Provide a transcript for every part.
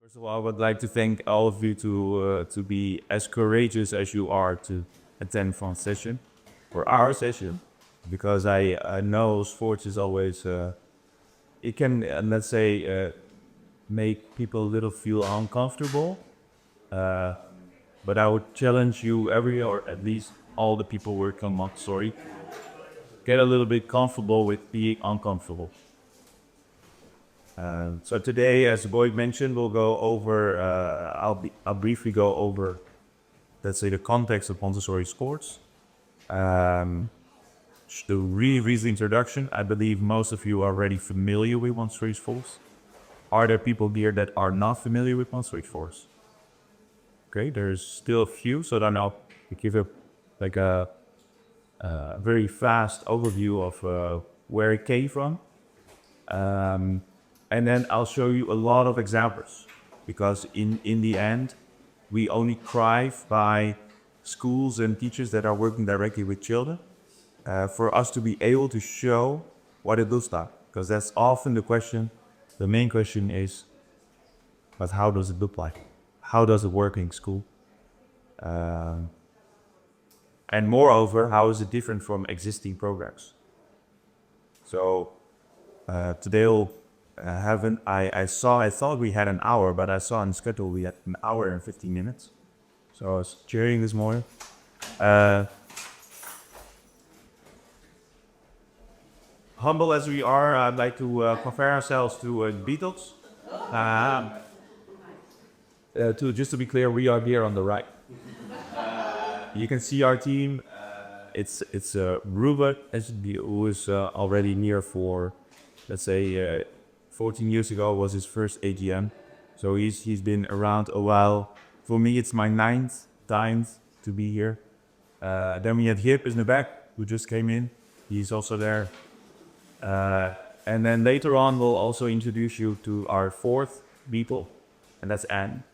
First of all, I would like to thank all of you to be as courageous as you are to attend from session or our session, because I know sports is always it can let's say make people a little feel uncomfortable. Uh, but I would challenge you, every or at least all the people working on Montessori, get a little bit comfortable with being uncomfortable. So today, as Boyd mentioned, we'll go over. I'll briefly go over, let's say, the context of Montessori Sports. The really recent introduction. I believe most of you are already familiar with Montessori Sports. Are there people here that are not familiar with Montessori Sports? Okay, there's still a few, so then I'll give a very fast overview of where it came from. And then I'll show you a lot of examples, because in the end, we only thrive by schools and teachers that are working directly with children, for us to be able to show what it looks like. Because that's often the question. The main question is, but how does it look like? How does it work in school? And moreover, how is it different from existing programs? So today we'll I thought we had an hour, but I saw on the schedule we had an hour and 15 minutes. So I was cheering this morning. Humble as we are, I'd like to compare ourselves to the Beatles. Just to be clear, we are here on the right. You can see our team. It's Ruben, who is already near for, let's say, 14 years ago was his first AGM. So he's been around a while. For me, it's my 9th time to be here. Then we had Hip in the back, who just came in. He's also there. And then later on, we'll also introduce you to our 4th people, and that's Anne.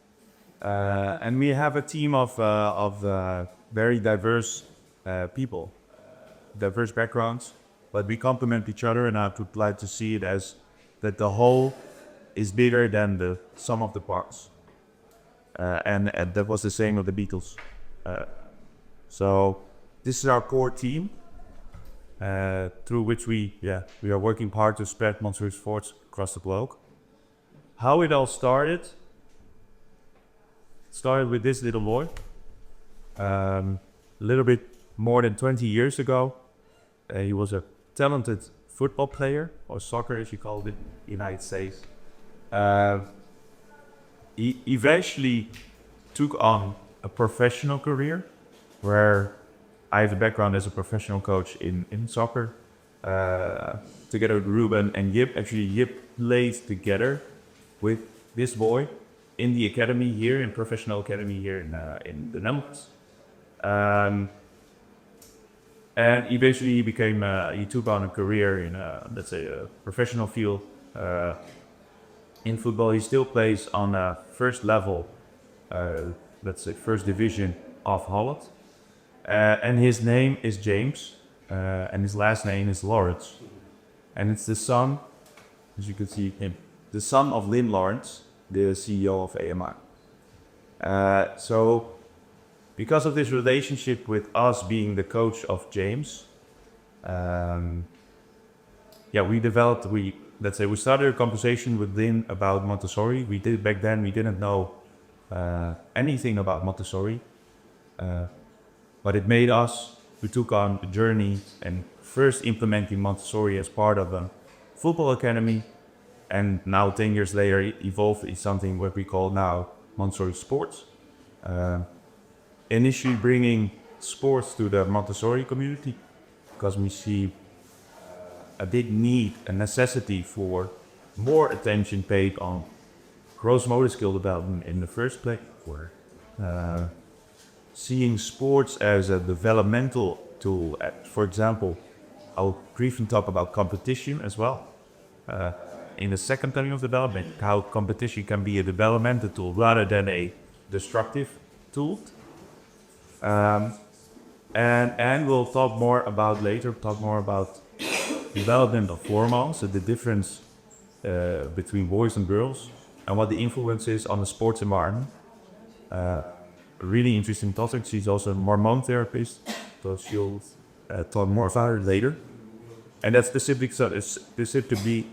And we have a team of very diverse people, diverse backgrounds, but we complement each other, and I would like to see it as that the whole is bigger than the sum of the parts. And that was the same of the Beatles. So this is our core team, through which we are working hard to spread Montessori Sports across the globe. How it all started with this little boy. A little bit more than 20 years ago. He was a talented football player, or soccer as you call it in the United States. He eventually took on a professional career, where I have a background as a professional coach in soccer, together with Ruben and Yip. Actually, Yip played together with this boy in the academy here, in professional academy here in the Netherlands. And eventually he took on a career in, let's say, a professional field. In football, he still plays on a first level, let's say first division of Holland. And his name is James, and his last name is Lawrence. And it's the son, as you can see him, the son of Lynn Lawrence, the CEO of AMI. So because of this relationship with us being the coach of James, we started a conversation with Lynn about Montessori. Back then we didn't know anything about Montessori, but it made us, we took on a journey and first implementing Montessori as part of a football academy, and now 10 years later it evolved into something what we call now Montessori Sports. Initially bringing sports to the Montessori community, because we see a big need, a necessity for more attention paid on gross motor skill development in the first place. Seeing sports as a developmental tool. For example, I'll briefly talk about competition as well. In the second planning of development, how competition can be a developmental tool rather than a destructive tool. And we'll talk more about development of hormones, so the difference between boys and girls, and what the influence is on the sports environment. A really interesting topic. She's also a hormone therapist, so she'll talk more about it later. And that's specifically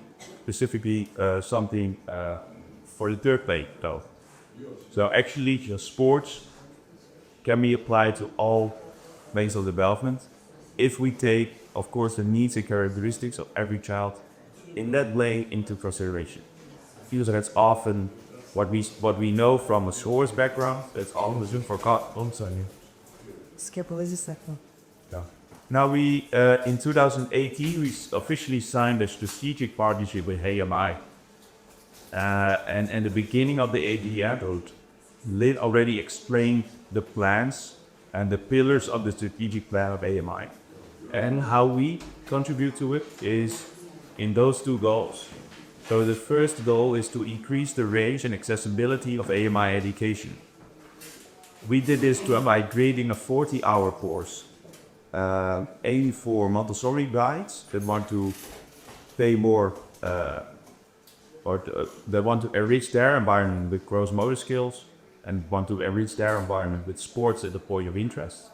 something for the third plane, though. So actually, just sports can be applied to all planes of development if we take, of course, the needs and characteristics of every child in that lane into consideration. Because that's often what we know from a source background. That's often assumed for Skip, what is this? yeah. Now we in 2018 we officially signed a strategic partnership with AMI. And at the beginning of the ADM, Lid already explained the plans and the pillars of the strategic plan of AMI. And how we contribute to it is in those two goals. So the first goal is to increase the range and accessibility of AMI education. We did this by creating a 40-hour course, aiming for Montessori guides that want to pay more that want to enrich their environment with gross motor skills and want to enrich their environment with sports at the point of interest.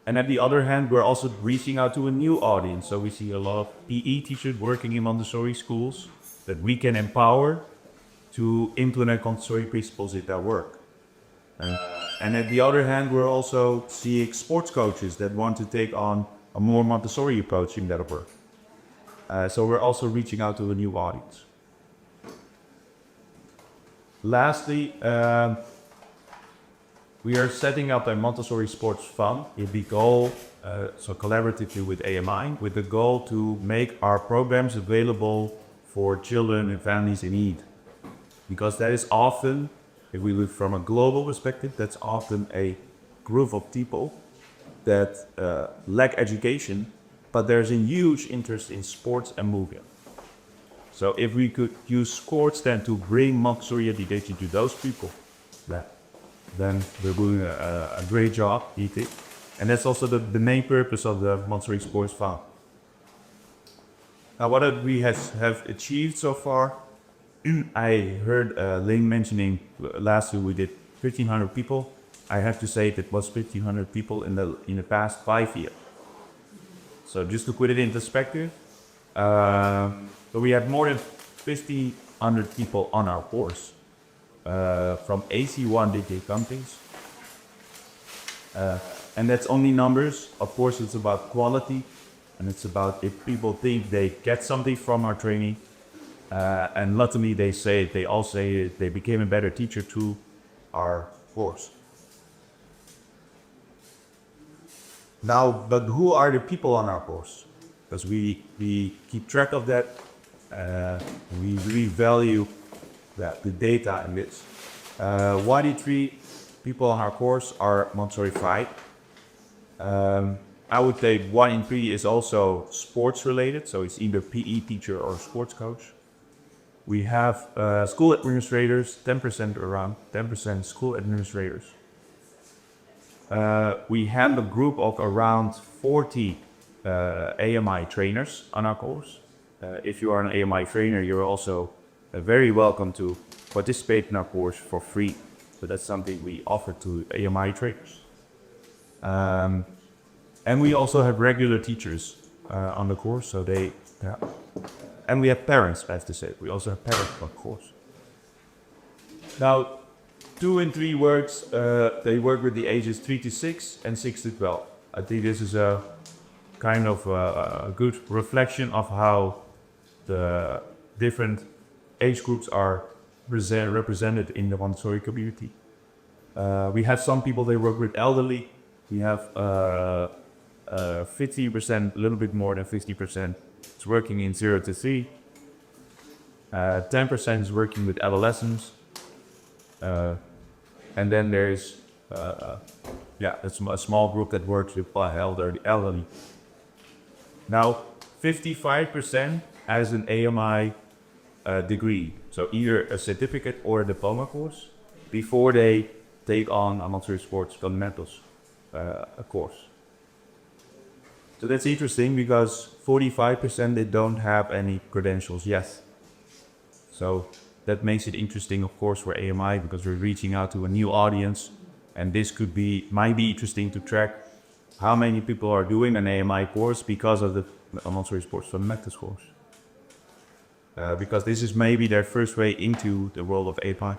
And at the other hand, we're also reaching out to a new audience. So we see a lot of PE teachers working in Montessori schools that we can empower to implement Montessori principles in their work. And at the other hand, we're also seeing sports coaches that want to take on a more Montessori approach in their work. So we're also reaching out to a new audience. Lastly, we are setting up a Montessori Sports Fund with the goal, so collaboratively with AMI, with the goal to make our programs available for children and families in need. Because that is often, if we look from a global perspective, that's often a group of people that lack education, but there's a huge interest in sports and movement. So if we could use sports then to bring Montessori education to those people, then we're doing a great job, I think. And that's also the main purpose of the Montessori Sports Fund. Now, what we have achieved so far, I heard Ling mentioning last year we did 1,500 people. I have to say that was 1,500 people in the past 5 years. So just to put it in perspective, so we have more than 1,500 people on our course from AC1 DJ companies. And that's only numbers. Of course, it's about quality, and it's about if people think they get something from our training. And luckily, they all say they became a better teacher through our course. Now, but who are the people on our course? Because we keep track of that. We really value the data in this. 1 in 3 people on our course are Montessori-fied. I would say 1 in 3 is also sports related, so it's either PE teacher or sports coach. We have school administrators, 10% around 10% school administrators. We have a group of around 40 AMI trainers on our course. If you are an AMI trainer, you're also very welcome to participate in our course for free. So that's something we offer to AMI trainers. And we also have regular teachers on the course, so and we have parents, I have to say. We also have parents on the course. Now, 2 in 3 works, they work with the ages 3 to 6 and 6 to 12. I think this is a kind of a good reflection of how the different age groups are represented in the Montessori community. We have some people they work with elderly. We have 50%, a little bit more than 50%, is working in 0 to 3. 10% is working with adolescents. And then there's it's a small group that works with elderly. Now, 55% has an AMI degree, so either a certificate or a diploma course, before they take on a Montessori Sports Fundamentals course. So that's interesting because 45% they don't have any credentials yet. So that makes it interesting, of course, for AMI, because we're reaching out to a new audience, and this might be interesting to track how many people are doing an AMI course because of the Montessori Sports Fundamentals course. Because this is maybe their first way into the world of API.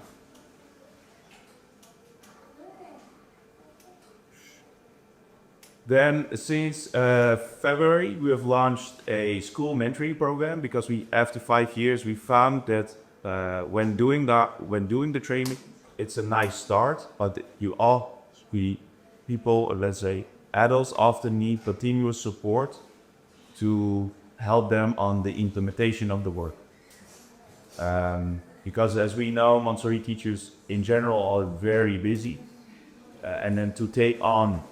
Then since February, we have launched a school mentoring program, because after 5 years, we found that when doing the training, it's a nice start, but people, let's say adults, often need continuous support to help them on the implementation of the work. Because as we know, Montessori teachers in general are very busy, and then to take on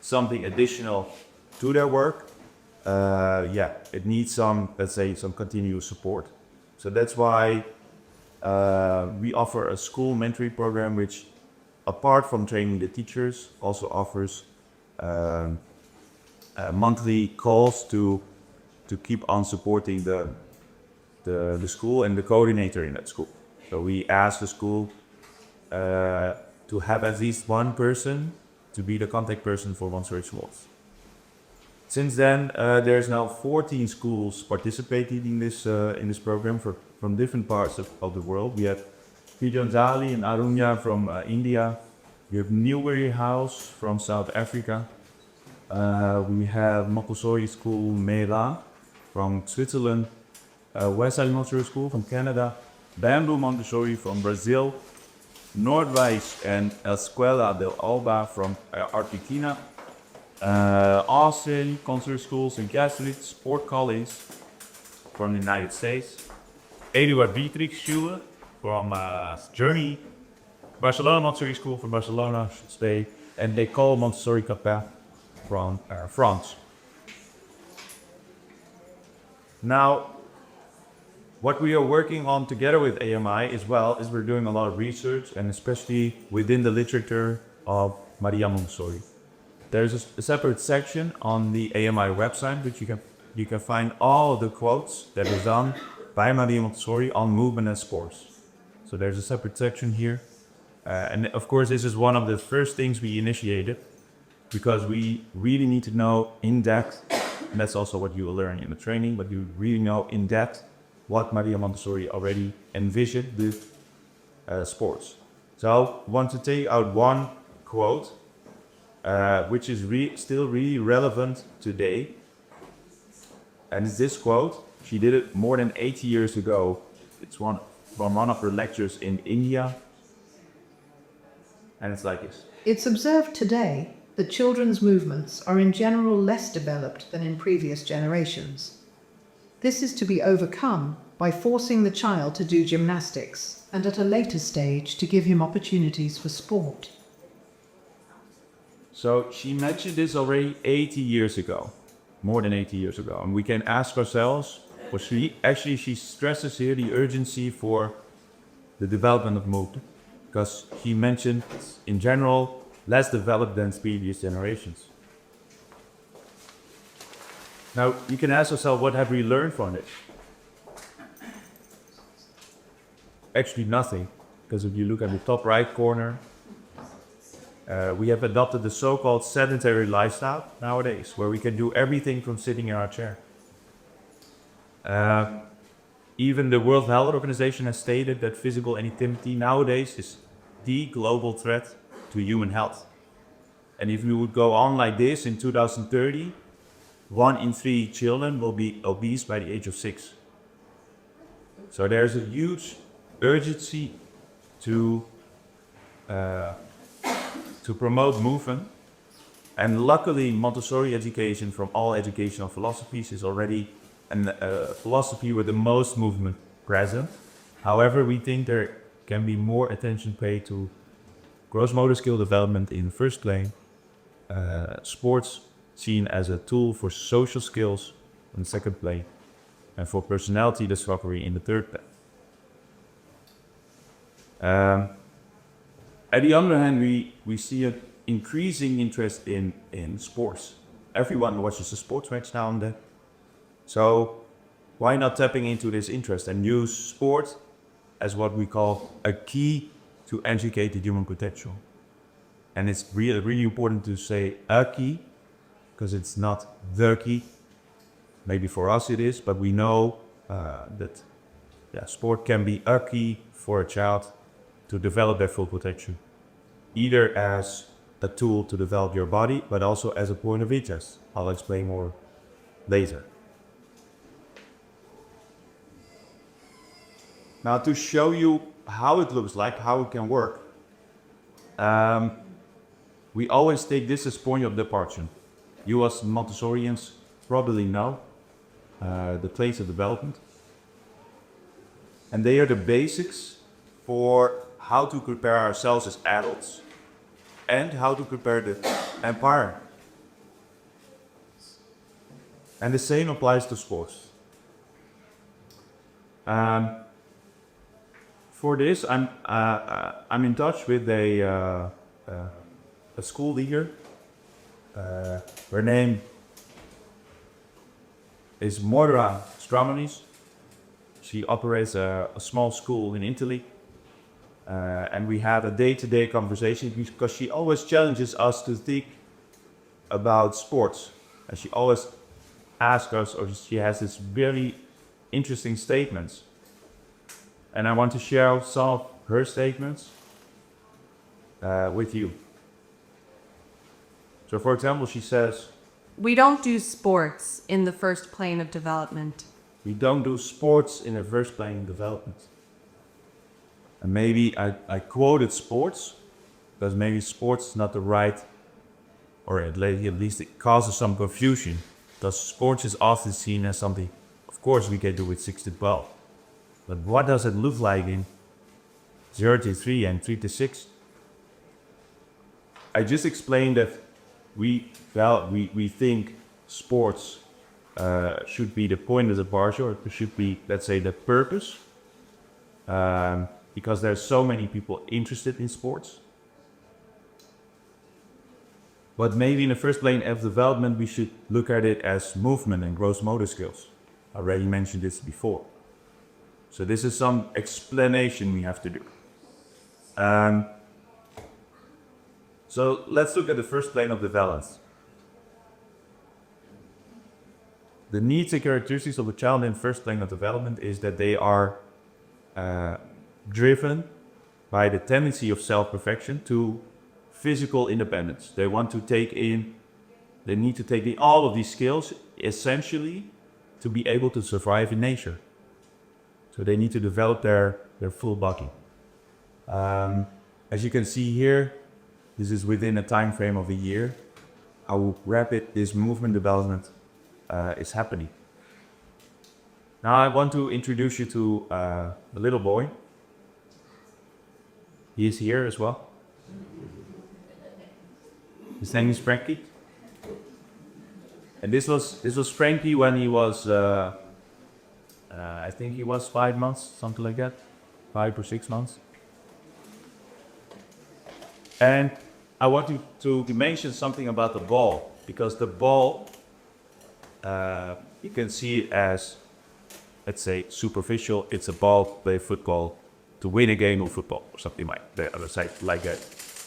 something additional to their work, it needs some continuous support. So that's why we offer a school mentoring program, which, apart from training the teachers, also offers monthly calls to keep on supporting the school and the coordinator in that school. So we ask the school to have at least one person to be the contact person for Montessori Sports. Since then, there's now 14 schools participating in this program from different parts of the world. We have Oudejans and Arunya from India. We have Newberry House from South Africa. We have Montessori School Mela from Switzerland. Westside Montessori School from Canada. Bamboo Montessori from Brazil. Noordwijs and Escuela del Alba from Argentina. Austin Concert Schools and Catholic Sport College from the United States. Eduard Dietrich Schule from Germany. Barcelona Montessori School from Barcelona, Spain. And L'École Montessori Capin from France. Now, what we are working on together with AMI as well is we're doing a lot of research, and especially within the literature of Maria Montessori. There's a separate section on the AMI website, which you can find all the quotes that are done by Maria Montessori on movement and sports. So there's a separate section here. And of course, this is one of the first things we initiated, because we really need to know in depth, and that's also what you will learn in the training, but you really know in depth what Maria Montessori already envisioned with sports. So I want to take out one quote, which is still really relevant today. And it's this quote. She did it more than 80 years ago. It's from one of her lectures in India. And it's like this. It's observed today that children's movements are in general less developed than in previous generations. This is to be overcome by forcing the child to do gymnastics, and at a later stage to give him opportunities for sport. So she mentioned this already 80 years ago, more than 80 years ago. And we can ask ourselves, she stresses here the urgency for the development of movement, because she mentioned, in general, less developed than previous generations. Now, you can ask yourself, what have we learned from it? Actually nothing, because if you look at the top right corner, we have adopted the so-called sedentary lifestyle nowadays, where we can do everything from sitting in our chair. Even the World Health Organization has stated that physical inactivity nowadays is the global threat to human health. And if we would go on like this in 2030, 1 in 3 children will be obese by the age of 6. So there's a huge urgency to promote movement. And luckily, Montessori education from all educational philosophies is already a philosophy with the most movement present. However, we think there can be more attention paid to gross motor skill development in the first plane, sports seen as a tool for social skills in the second plane, and for personality discovery in the third plane. At the other hand, we see an increasing interest in sports. Everyone watches a sports match now and then. So why not tapping into this interest and use sport as what we call a key to educate the human potential. And it's really, really important to say a key, because it's not the key. Maybe for us it is, but we know that sport can be a key for a child to develop their full potential. Either as a tool to develop your body, but also as a point of interest. I'll explain more later. Now, to show you how it looks like, how it can work, we always take this as point of departure. You as Montessorians probably know the place of development. And they are the basics for how to prepare ourselves as adults and how to prepare the empire. And the same applies to sports. For this, I'm in touch with a school leader. Her name is Moira Stramonis. She operates a small school in Italy. And we had a day-to-day conversation because she always challenges us to think about sports. And she always asks us, or she has these very interesting statements. And I want to share some of her statements with you. So, for example, she says, we don't do sports in the first plane of development. we don't do sports in the first plane of development. And maybe I quoted sports, because maybe sports is not the right, or at least it causes some confusion. Because sports is often seen as something, of course, we can do it 6 to 12. But what does it look like in 0 to 3 and 3 to 6? I just explained that we think sports should be the point of departure, or it should be, let's say, the purpose. Because there's so many people interested in sports. But maybe in the first plane of development, we should look at it as movement and gross motor skills. I already mentioned this before. So this is some explanation we have to do. So let's look at the first plane of development. The needs and characteristics of a child in first plane of development is that they are driven by the tendency of self-perfection to physical independence. They need to take in all of these skills, essentially, to be able to survive in nature. So they need to develop their full body. As you can see here, this is within a time frame of a year, how rapid this movement development is happening. Now I want to introduce you to a little boy. He is here as well. His name is Frankie. And this was Frankie when he was, I think he was 5 months, something like that, 5 or 6 months. And I want you to mention something about the ball, because the ball, you can see it as, let's say, superficial. It's a ball, play football, to win a game of football, or something like the other side like that.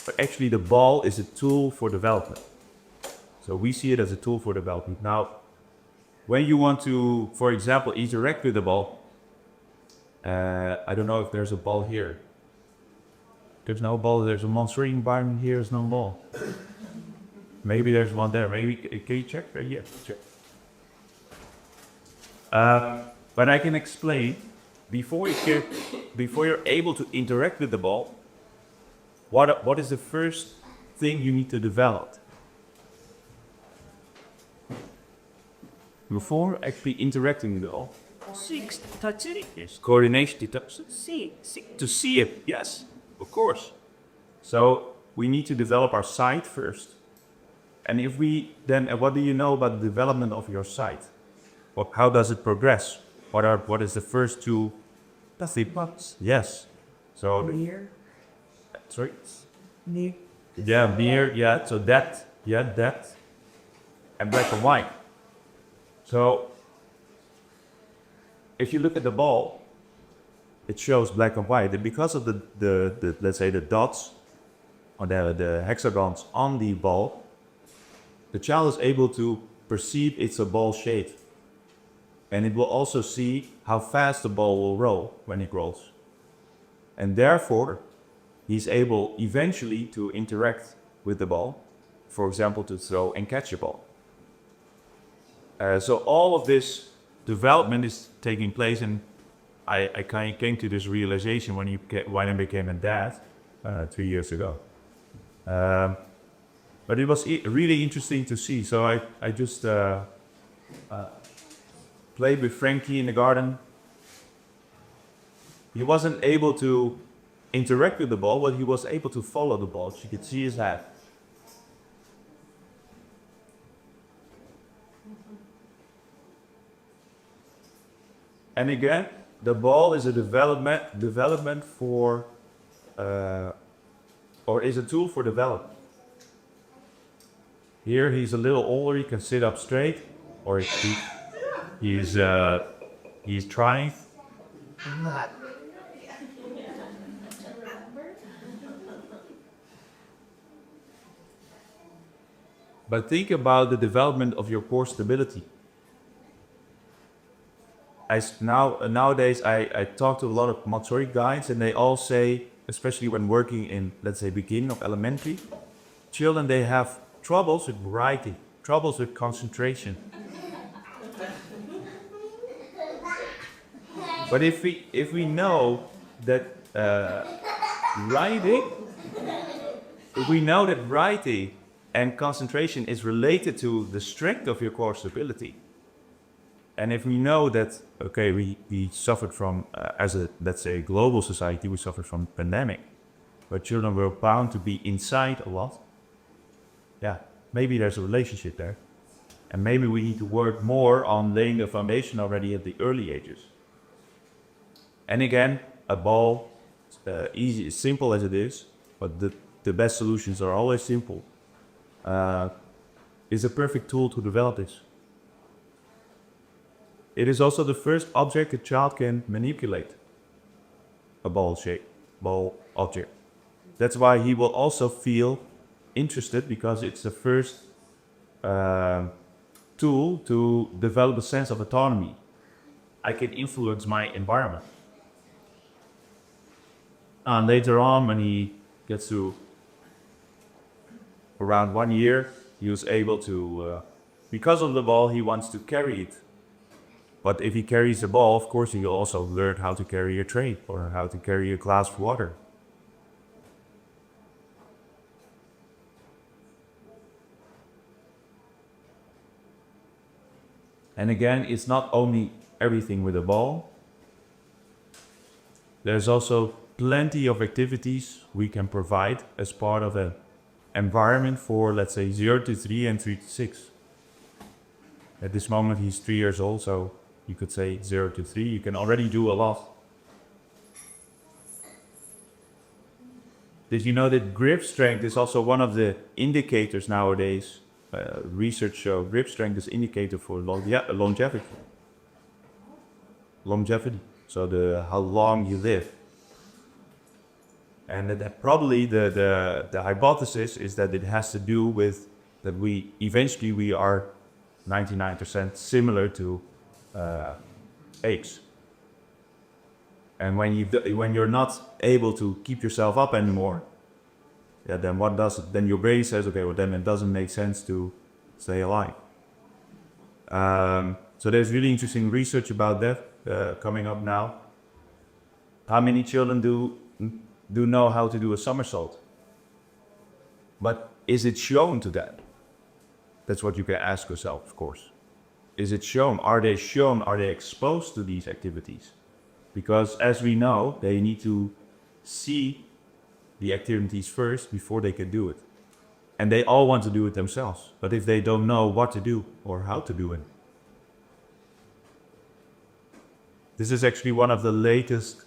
But actually the ball is a tool for development. So we see it as a tool for development. Now, when you want to, for example, interact with the ball, I don't know if there's a ball here. There's no ball, there's a Montessori environment here, there's no ball. Maybe there's one there, maybe, can you check? Yeah, check. But I can explain, before you're able to interact with the ball, what is the first thing you need to develop? Before actually interacting with the ball. Touch it. Yes, coordination, See. to see it, yes, of course. So we need to develop our sight first. And if we then, what do you know about the development of your sight? How does it progress? What is the first two? That's the parts. Yes. So Near. sorry. Near. Yeah, near. Yeah. So that. Yeah, that. And black and white. So if you look at the ball, it shows black and white. And because of the let's say the dots or the hexagons on the ball, the child is able to perceive it's a ball shape. And it will also see how fast the ball will roll when it rolls. And therefore, he's able eventually to interact with the ball, for example, to throw and catch a ball. So all of this development is taking place, and I kind of came to this realization when I became a dad 3 years ago. But it was really interesting to see. So I just played with Frankie in the garden. He wasn't able to interact with the ball, but he was able to follow the ball. You could see his head. And again, the ball is a development for, or is a tool for development. Here he's a little older, he can sit up straight, or he's trying. But think about the development of your core stability. Nowadays, I talk to a lot of Montessori guides, and they all say, especially when working in, let's say, beginning of elementary, children, they have troubles with writing, troubles with concentration. But if we know that writing and concentration is related to the strength of your core stability, and if we know that, okay, we suffered from, as a, let's say, global society, we suffered from pandemic, where children were bound to be inside a lot, yeah, maybe there's a relationship there. And maybe we need to work more on laying the foundation already at the early ages. And again, a ball, easy, simple as it is, but the best solutions are always simple, is a perfect tool to develop this. It is also the first object a child can manipulate, a ball object. That's why he will also feel interested, because it's the first tool to develop a sense of autonomy. I can influence my environment. And later on, when he gets to around 1 year, he was able to, because of the ball, he wants to carry it. But if he carries the ball, of course, he will also learn how to carry a tray or how to carry a glass of water. And again, it's not only everything with a ball. There's also plenty of activities we can provide as part of an environment for, let's say, 0 to 3 and 3 to 6. At this moment, he's 3 years old, so you could say 0 to 3, you can already do a lot. Did you know that grip strength is also one of the indicators nowadays? Research shows grip strength is indicator for longevity. So how long you live. And that probably the hypothesis is that it has to do with that we are 99% similar to apes. And when you're not able to keep yourself up anymore, yeah, then your brain says, okay, well then it doesn't make sense to stay alive. So there's really interesting research about that coming up now. How many children do know how to do a somersault? But is it shown to them? That's what you can ask yourself, of course. Is it shown? Are they exposed to these activities? Because as we know, they need to see the activities first before they can do it. And they all want to do it themselves. But if they don't know what to do or how to do it. This is actually one of the latest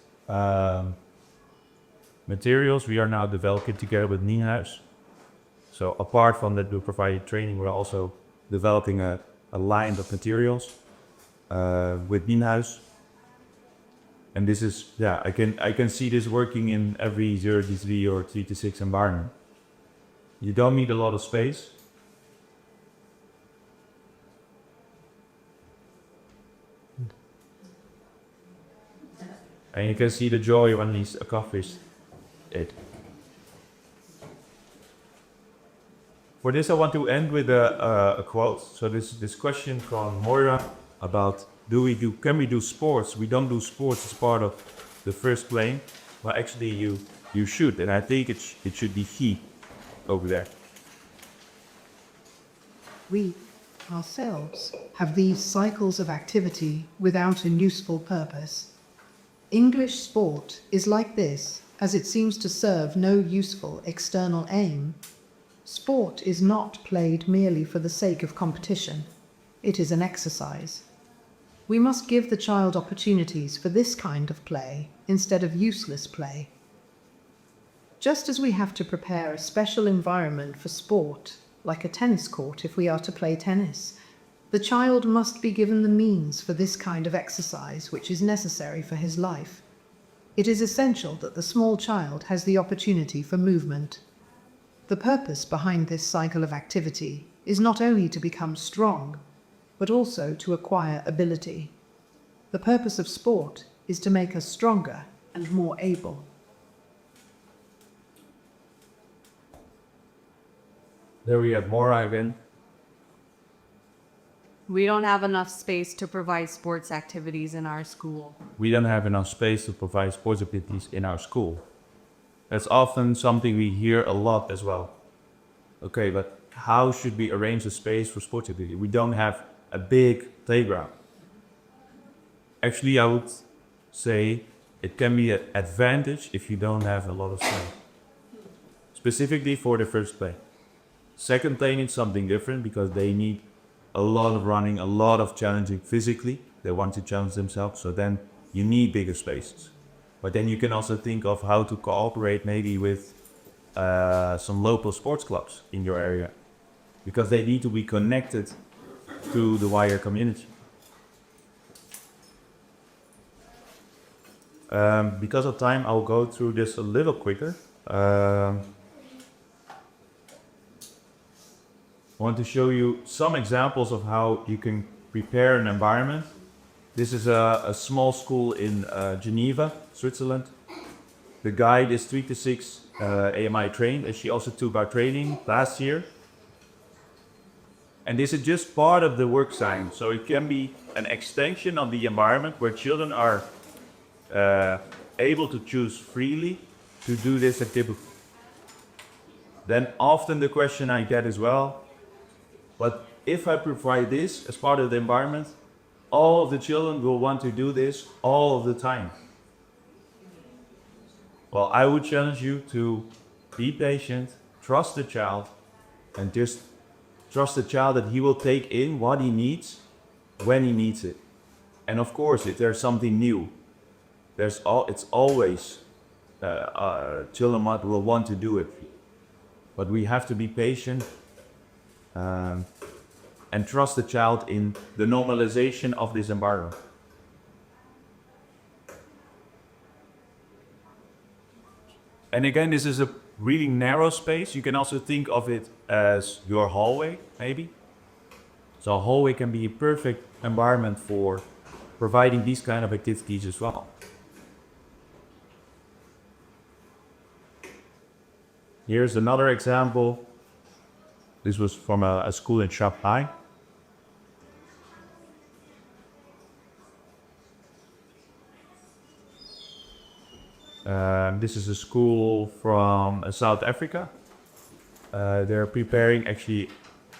materials we are now developing together with Nienhuis. So apart from that we provide training, we're also developing a line of materials with Nienhuis. And this is, yeah, I can see this working in every 0 to 3 or 3 to 6 environment. You don't need a lot of space. And you can see the joy when he's accomplished it. For this, I want to end with a quote. So this question from Moira about can we do sports? We don't do sports as part of the first plane. Well, actually, you should, and I think it should be key over there. We, ourselves, have these cycles of activity without a useful purpose. English sport is like this, as it seems to serve no useful external aim. Sport is not played merely for the sake of competition. It is an exercise. We must give the child opportunities for this kind of play instead of useless play. Just as we have to prepare a special environment for sport, like a tennis court if we are to play tennis, the child must be given the means for this kind of exercise which is necessary for his life. It is essential that the small child has the opportunity for movement. The purpose behind this cycle of activity is not only to become strong, but also to acquire ability. The purpose of sport is to make us stronger and more able. There we have Moira again. We don't have enough space to provide sports activities in our school. We don't have enough space to provide sports activities in our school. That's often something we hear a lot as well. Okay, but how should we arrange a space for sports activity? We don't have a big playground. Actually, I would say it can be an advantage if you don't have a lot of space. Specifically for the first play. Second play needs something different because they need a lot of running, a lot of challenging physically. They want to challenge themselves, so then you need bigger spaces. But then you can also think of how to cooperate maybe with some local sports clubs in your area, because they need to be connected to the wider community. Because of time, I'll go through this a little quicker. I want to show you some examples of how you can prepare an environment. This is a small school in Geneva, Switzerland. The guide is 3 to 6 AMI trained, and she also took our training last year. And this is just part of the work sign, so it can be an extension of the environment where children are able to choose freely to do this activity. Then often the question I get as well, but if I provide this as part of the environment, all of the children will want to do this all of the time. Well, I would challenge you to be patient, trust the child, and just trust the child that he will take in what he needs when he needs it. And of course, if there's something new, it's always children will want to do it. But we have to be patient and trust the child in the normalization of this environment. And again, this is a really narrow space. You can also think of it as your hallway, maybe. So a hallway can be a perfect environment for providing these kind of activities as well. Here's another example. This was from a school in Shanghai. This is a school from South Africa. They're preparing actually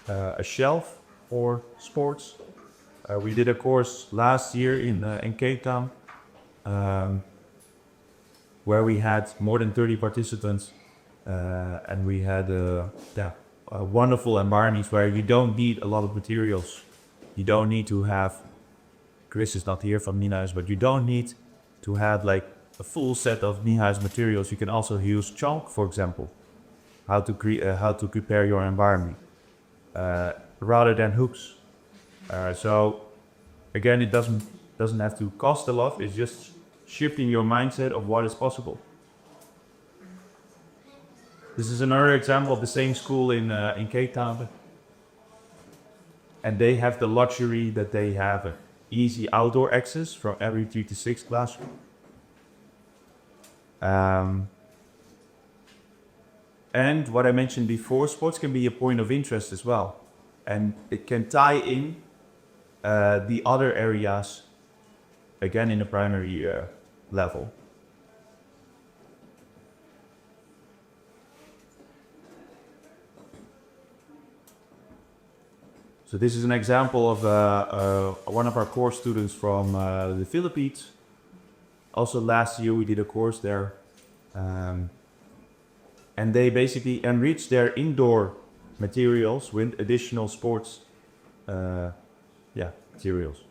a shelf for sports. We did a course last year in Cape Town where we had more than 30 participants and we had wonderful environments where you don't need a lot of materials. You don't need to have, Chris is not here from Niehuis, but you don't need to have like a full set of Niehuis materials. You can also use chalk, for example, how to prepare your environment rather than hooks. So again, it doesn't have to cost a lot. It's just shifting your mindset of what is possible. This is another example of the same school in Cape Town. And they have the luxury that they have easy outdoor access from every 3 to 6 classroom. And what I mentioned before, sports can be a point of interest as well. And it can tie in the other areas, again in the primary level. So this is an example of one of our course students from the Philippines. Also last year we did a course there. And they basically enrich their indoor materials with additional sports materials.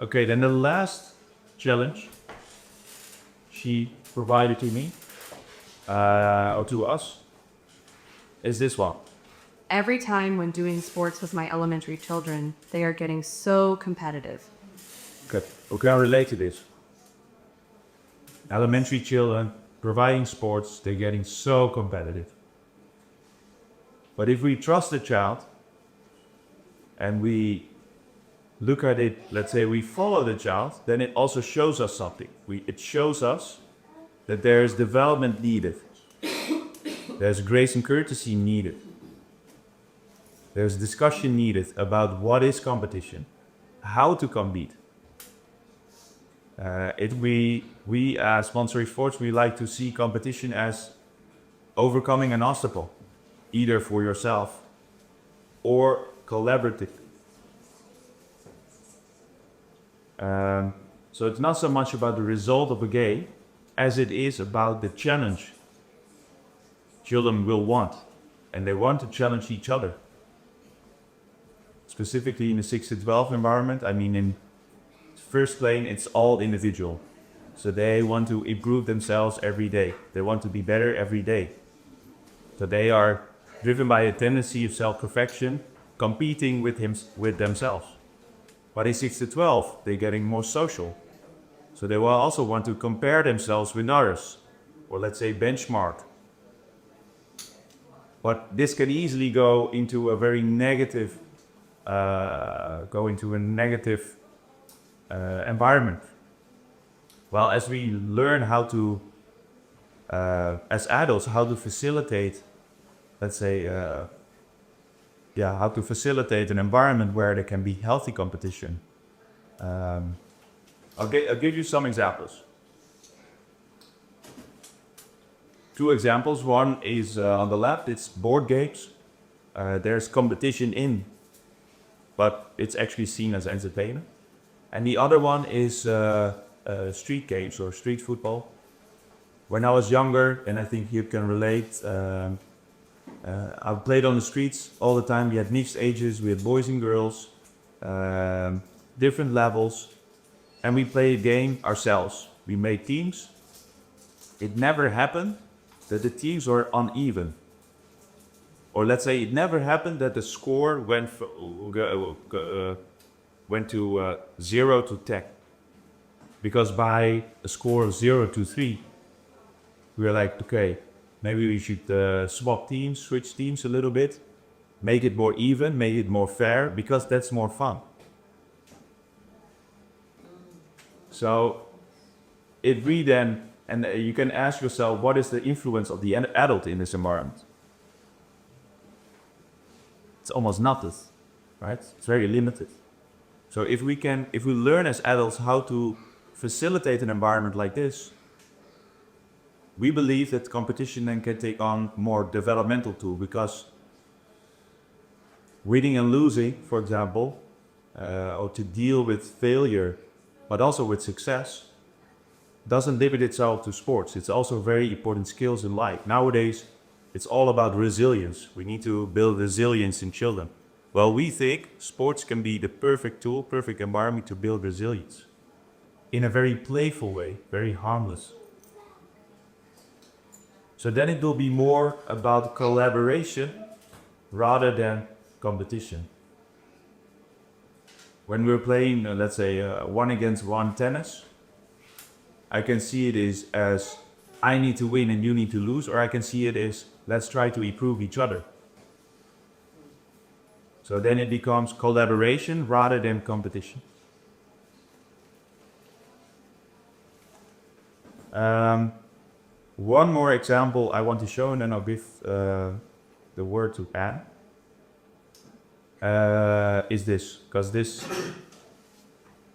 Okay, then the last challenge she provided to me, or to us, is this one. Every time when doing sports with my elementary children, they are getting so competitive. Okay, we can relate to this. Elementary children providing sports, they're getting so competitive. But if we trust the child and we look at it, let's say we follow the child, then it also shows us something. It shows us that there's development needed. There's grace and courtesy needed. There's discussion needed about what is competition, how to compete. We as Montessori Sports, we like to see competition as overcoming an obstacle, either for yourself or collaborative. So it's not so much about the result of a game as it is about the challenge children will want, and they want to challenge each other. Specifically in the 6 to 12 environment, I mean in first plane it's all individual. So they want to improve themselves every day. They want to be better every day. So they are driven by a tendency of self-perfection, competing with themselves. But in 6 to 12, they're getting more social. So they will also want to compare themselves with others, or let's say benchmark. But this can easily go into a very negative, environment. Well, as we learn how to, as adults, how to facilitate, let's say, how to facilitate an environment where there can be healthy competition. I'll give you some examples. 2 examples. One is on the left, it's board games. There's competition in, but it's actually seen as entertainment. And the other one is street games or street football. When I was younger, and I think you can relate, I played on the streets all the time. We had mixed ages, we had boys and girls, different levels, and we played a game ourselves. We made teams. It never happened that the teams were uneven. Or let's say it never happened that the score went to 0 to 10. Because by a score of 0 to 3, we were like, okay, maybe we should switch teams a little bit, make it more even, make it more fair, because that's more fun. So if we then, and you can ask yourself, what is the influence of the adult in this environment? It's almost nothing, right? It's very limited. So if we learn as adults how to facilitate an environment like this, we believe that competition then can take on more developmental tool, because winning and losing, for example, or to deal with failure, but also with success, doesn't limit itself to sports. It's also very important skills in life. Nowadays, it's all about resilience. We need to build resilience in children. Well, we think sports can be the perfect tool, perfect environment to build resilience. in a very playful way, very harmless. So then it will be more about collaboration rather than competition. When we're playing, let's say, one against one tennis, I can see it as I need to win and you need to lose, or I can see it as let's try to improve each other. So then it becomes collaboration rather than competition. One more example I want to show, and then I'll give the word to Anne. Is this, because this,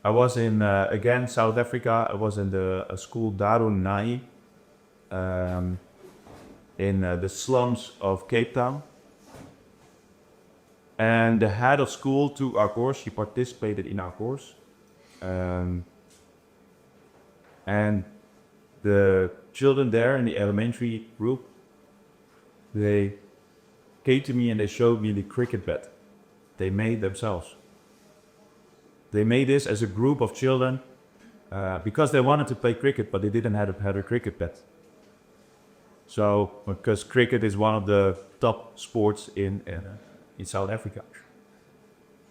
I was in, again, South Africa. I was in a school, Darun Nai, in the slums of Cape Town. And the head of school took our course. She participated in our course. And the children there in the elementary group, they came to me and they showed me the cricket bat they made themselves. They made this as a group of children because they wanted to play cricket, but they didn't have a cricket bat. So, because cricket is one of the top sports in South Africa.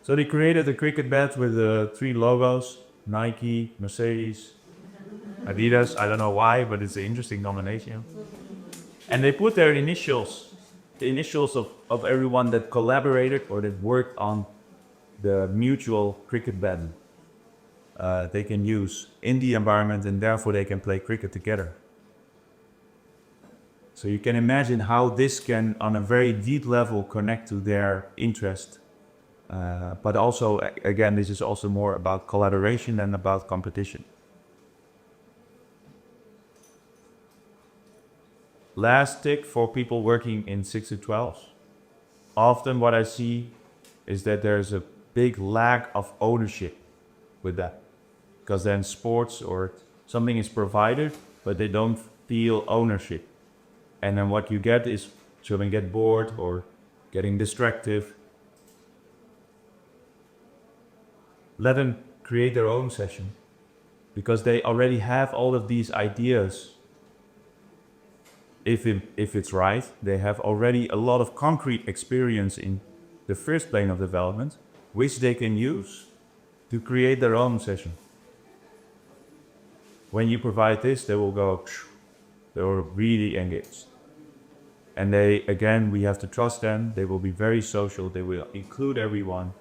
So they created a cricket bat with 3 logos: Nike, Mercedes, Adidas. I don't know why, but it's an interesting combination. And they put their initials, the initials of everyone that collaborated or that worked on the mutual cricket bat they can use in the environment, and therefore they can play cricket together. So you can imagine how this can, on a very deep level, connect to their interest. But also, again, this is also more about collaboration than about competition. Last tip for people working in 6 to 12. Often what I see is that there's a big lack of ownership with that. Because then sports or something is provided, but they don't feel ownership. And then what you get is children get bored or getting distracted. Let them create their own session, because they already have all of these ideas. If it's right, they have already a lot of concrete experience in the first plane of development, which they can use to create their own session. When you provide this, they will go, they're really engaged. And they, again, we have to trust them. They will be very social. They will include everyone.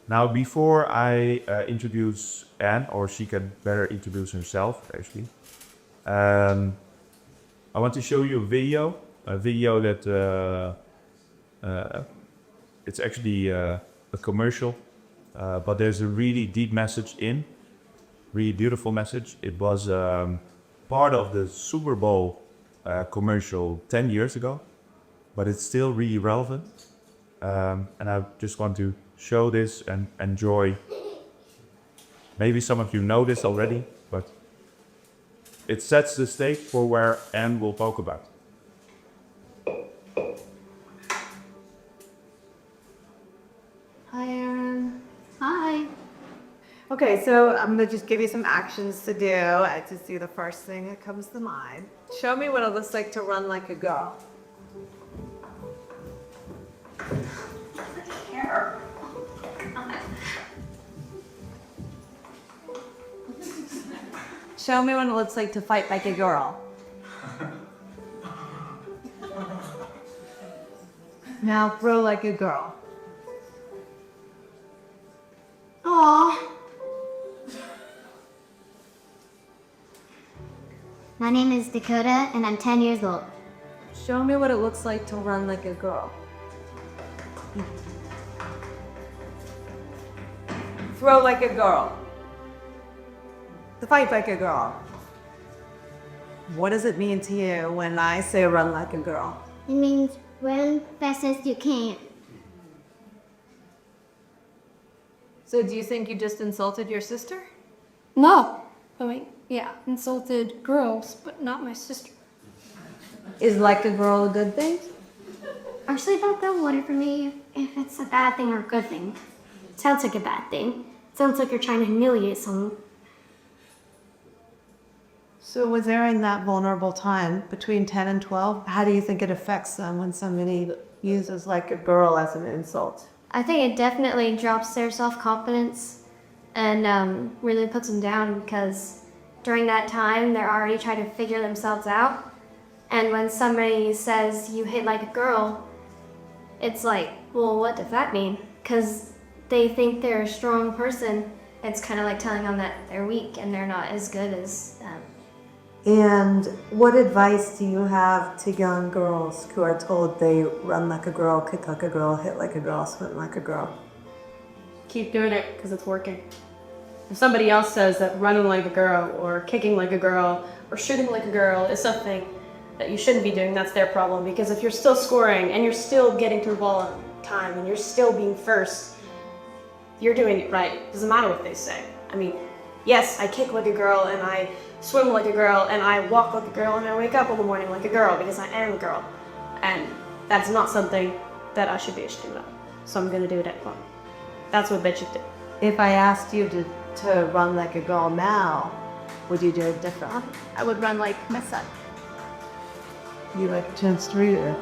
Now, before I introduce Anne, or she can better introduce herself, actually, I want to show you a video that it's actually a commercial, but there's a really deep message in, really beautiful message. It was part of the Super Bowl commercial 10 years ago, but it's still really relevant. And I just want to show this and enjoy. Maybe some of you know this already, but it sets the stage for where Anne will talk about. Hi, Aaron. Hi. Okay, so I'm gonna just give you some actions to do. I just do the first thing that comes to mind. Show me what it looks like to run like a girl. Show me what it looks like to fight like a girl. Now throw like a girl. Aww. My name is Dakota and I'm 10 years old. Show me what it looks like to run like a girl. Throw like a girl. To fight like a girl. What does it mean to you when I say run like a girl? It means run fast as you can. So do you think you just insulted your sister? No. I mean, yeah, insulted girls, but not my sister. Is like a girl a good thing? Actually, don't go water for me if it's a bad thing or a good thing. sounds like a bad thing. It sounds like you're trying to humiliate someone. So was there in that vulnerable time between 10 and 12, how do you think it affects them when somebody uses like a girl as an insult? I think it definitely drops their self-confidence and really puts them down because during that time, they're already trying to figure themselves out. And when somebody says you hit like a girl, it's like, well, what does that mean? Because they think they're a strong person. It's kind of like telling them that they're weak and they're not as good as them. And what advice do you have to young girls who are told they run like a girl, kick like a girl, hit like a girl, swim like a girl? Keep doing it because it's working. If somebody else says that running like a girl or kicking like a girl or shooting like a girl is something that you shouldn't be doing, that's their problem. Because if you're still scoring and you're still getting through ball on time and you're still being first, you're doing it right. Doesn't matter what they say. I mean, yes, I kick like a girl and I swim like a girl and I walk like a girl and I wake up in the morning like a girl because I am a girl. And that's not something that I should be ashamed of. So I'm gonna do it anyway. That's what they should do. If I asked you to run like a girl now, would you do it differently? I would run like my son. You like a chance to read it?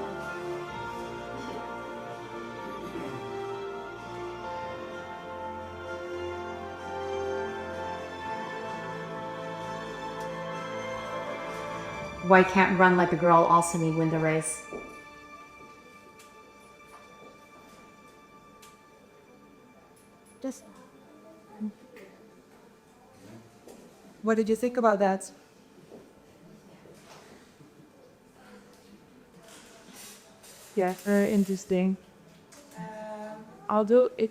Why can't run like a girl also mean win the race? Just. What did you think about that? Yeah, very interesting. I'll do a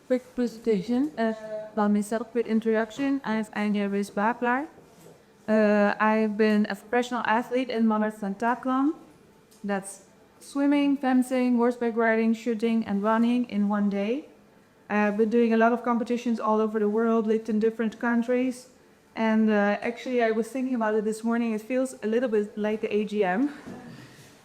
quick presentation about myself with introduction. I'm Bavelaar. I've been a professional athlete in modern pentathlon. That's swimming, fencing, horseback riding, shooting, and running in one day. I've been doing a lot of competitions all over the world, lived in different countries. And actually, I was thinking about it this morning. It feels a little bit like the AGM.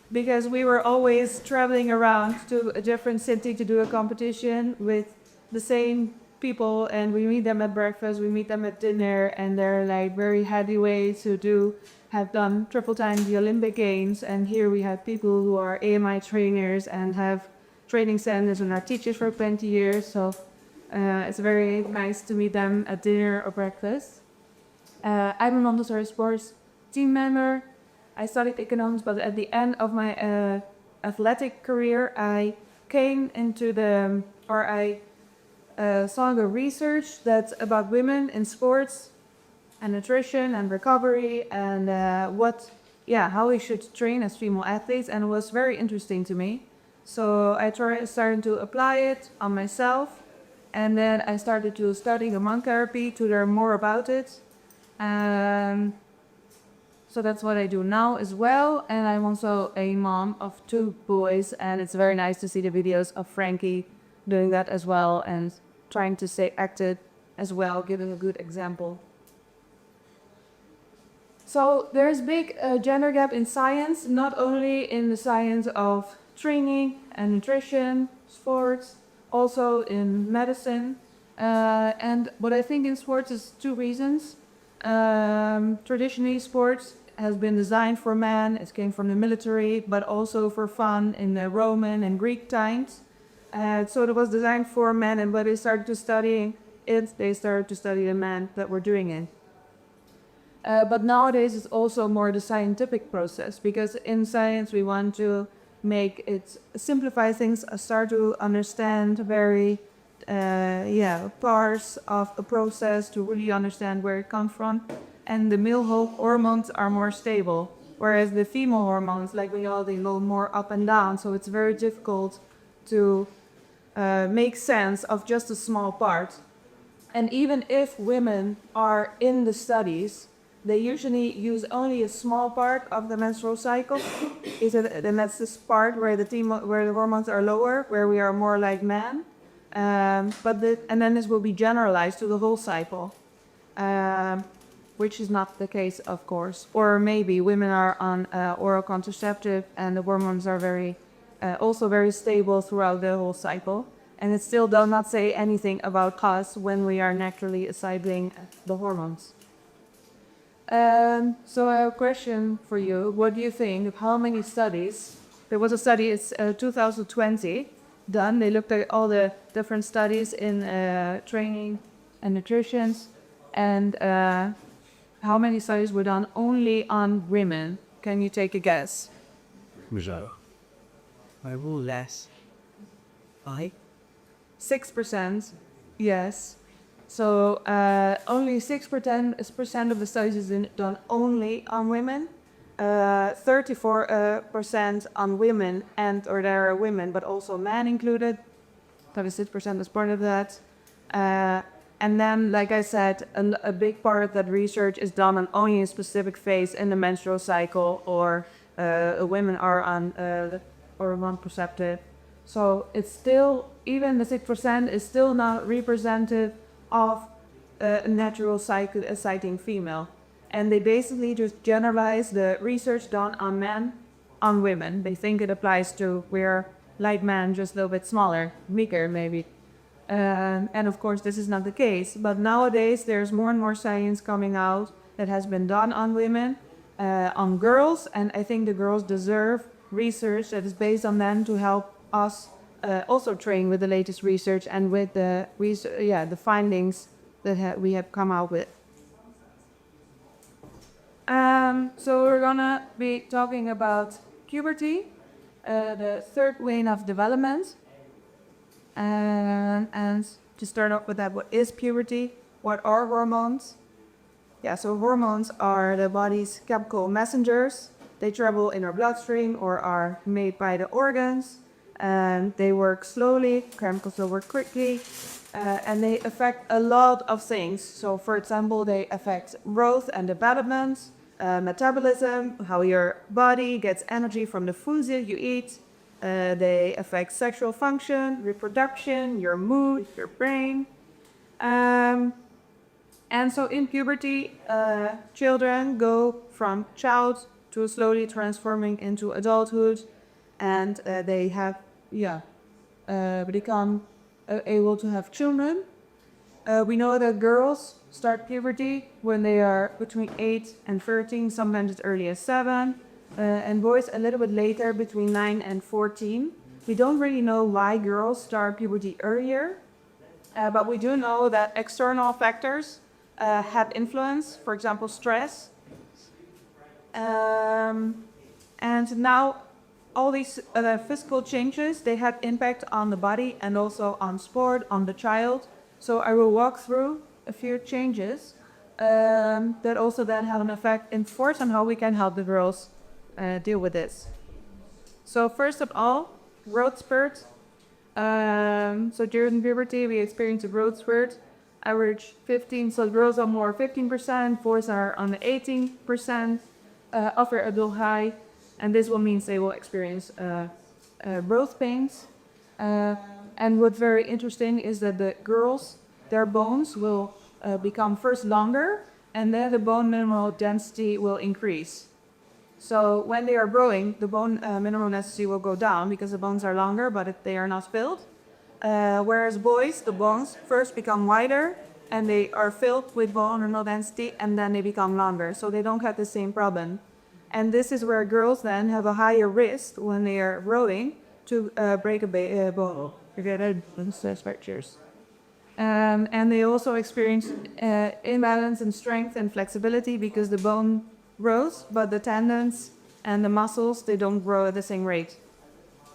Because we were always traveling around to a different city to do a competition with the same people, and we meet them at breakfast, we meet them at dinner, and they're like very heavyweights who have done triple time the Olympic Games. And here we have people who are AMI trainers and have training centers and are teachers for 20 years. So it's very nice to meet them at dinner or breakfast. I'm a Montessori Sports team member. I studied economics, but at the end of my athletic career, I came into saw the research that's about women in sports and nutrition and recovery and how we should train as female athletes, and it was very interesting to me. So I started to apply it on myself, and then I started to study hormone therapy to learn more about it. So that's what I do now as well, and I'm also a mom of 2 boys, and it's very nice to see the videos of Frankie doing that as well and trying to stay active as well, giving a good example. So there's big gender gap in science, not only in the science of training and nutrition, sports, also in medicine. And what I think in sports is 2 reasons. Traditionally, sports has been designed for men. It came from the military, but also for fun in the Roman and Greek times. So it was designed for men, and when they started to study it, they started to study the men that were doing it. But nowadays, it's also more the scientific process, because in science, we want to make it simplify things, start to understand very parts of a process to really understand where it comes from. And the male hormones are more stable, whereas the female hormones, like we know, they go more up and down. So it's very difficult to make sense of just a small part. And even if women are in the studies, they usually use only a small part of the menstrual cycle. And that's this part where the hormones are lower, where we are more like men. And then this will be generalized to the whole cycle, which is not the case, of course. Or maybe women are on oral contraceptive and the hormones are very also very stable throughout the whole cycle. And it still does not say anything about us when we are naturally cycling the hormones. So I have a question for you. What do you think of how many studies? There was a study, it's 2020 done. They looked at all the different studies in training and nutrition, and how many studies were done only on women? Can you take a guess? I will less. 6%, yes. So only 6% of the studies is done only on women. 34% on women and or there are women, but also men included. 36% is part of that. And then, like I said, a big part of that research is done on only a specific phase in the menstrual cycle, or women are on hormone perceptive. So it's still, even the 6% is still not representative of a natural cycling female. And they basically just generalize the research done on men, on women. They think it applies to where like men, just a little bit smaller, weaker maybe. And of course this is not the case, but nowadays there's more and more science coming out that has been done on women, on girls, and I think the girls deserve research that is based on them to help us also train with the latest research and with the the findings that we have come out with. So we're gonna be talking about puberty, the third wave of development. And to start off with that, what is puberty? What are hormones? Yeah, so hormones are the body's chemical messengers. They travel in our bloodstream or are made by the organs. And they work slowly, chemicals will work quickly, and they affect a lot of things. So for example, they affect growth and development, metabolism, how your body gets energy from the foods that you eat. They affect sexual function, reproduction, your mood, your brain. And so in puberty, children go from child to slowly transforming into adulthood, and they have, become able to have children. We know that girls start puberty when they are between 8 and 13, sometimes as early as 7. And boys a little bit later, between 9 and 14. We don't really know why girls start puberty earlier, but we do know that external factors have influence, for example, stress. And now all these physical changes, they have impact on the body and also on sport, on the child. So I will walk through a few changes that also then have an effect in sports on how we can help the girls deal with this. So first of all, growth spurt. So during puberty, we experience a growth spurt, average 15. So girls are more 15%, boys are on the 18% upper adult high, and this will mean they will experience growth pains. And what's very interesting is that the girls, their bones will become first longer, and then the bone mineral density will increase. So when they are growing, the bone mineral density will go down because the bones are longer, but they are not filled. Whereas boys, the bones first become wider and they are filled with bone mineral density, and then they become longer. So they don't have the same problem. And this is where girls then have a higher risk when they are growing to break a bone. And they also experience imbalance in strength and flexibility because the bone grows, but the tendons and the muscles, they don't grow at the same rate.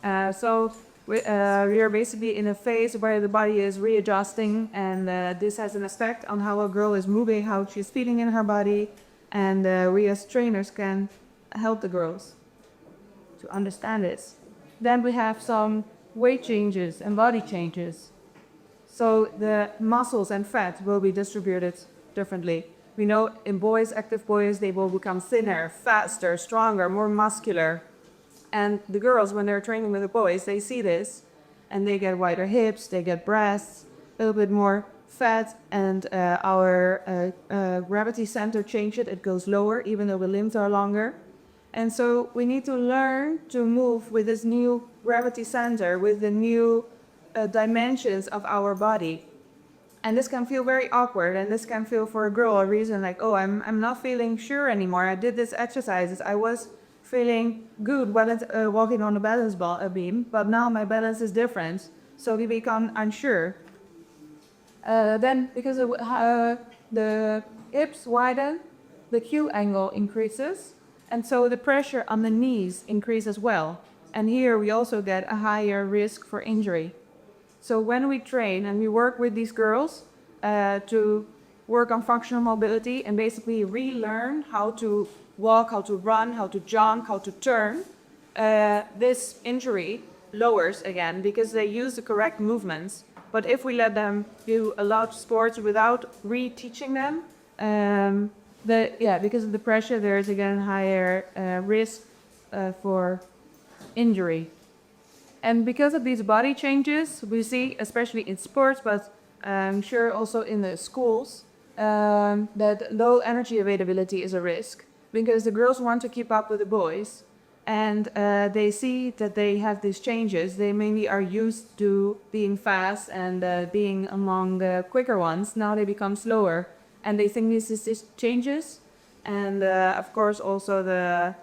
So we are basically in a phase where the body is readjusting, and this has an effect on how a girl is moving, how she's feeling in her body, and we as trainers can help the girls to understand this. Then we have some weight changes and body changes. So the muscles and fat will be distributed differently. We know in boys, active boys, they will become thinner, faster, stronger, more muscular. And the girls, when they're training with the boys, they see this and they get wider hips, they get breasts, a little bit more fat, and our gravity center changes. It goes lower, even though the limbs are longer. And so we need to learn to move with this new gravity center, with the new dimensions of our body. And this can feel very awkward, and this can feel for a girl a reason like, oh, I'm not feeling sure anymore. I did this exercises. I was feeling good when it's walking on a balance beam, but now my balance is different. So we become unsure. Then because the hips widen, the Q angle increases, and so the pressure on the knees increases as well. And here we also get a higher risk for injury. So when we train and we work with these girls to work on functional mobility and basically relearn how to walk, how to run, how to jump, how to turn, this injury lowers again because they use the correct movements. But if we let them do a lot of sports without reteaching them, because of the pressure, there is again higher risk for injury. And because of these body changes, we see, especially in sports, but I'm sure also in the schools, that low energy availability is a risk because the girls want to keep up with the boys, and they see that they have these changes. They mainly are used to being fast and being among the quicker ones. Now they become slower, and they think this is changes. And of course also the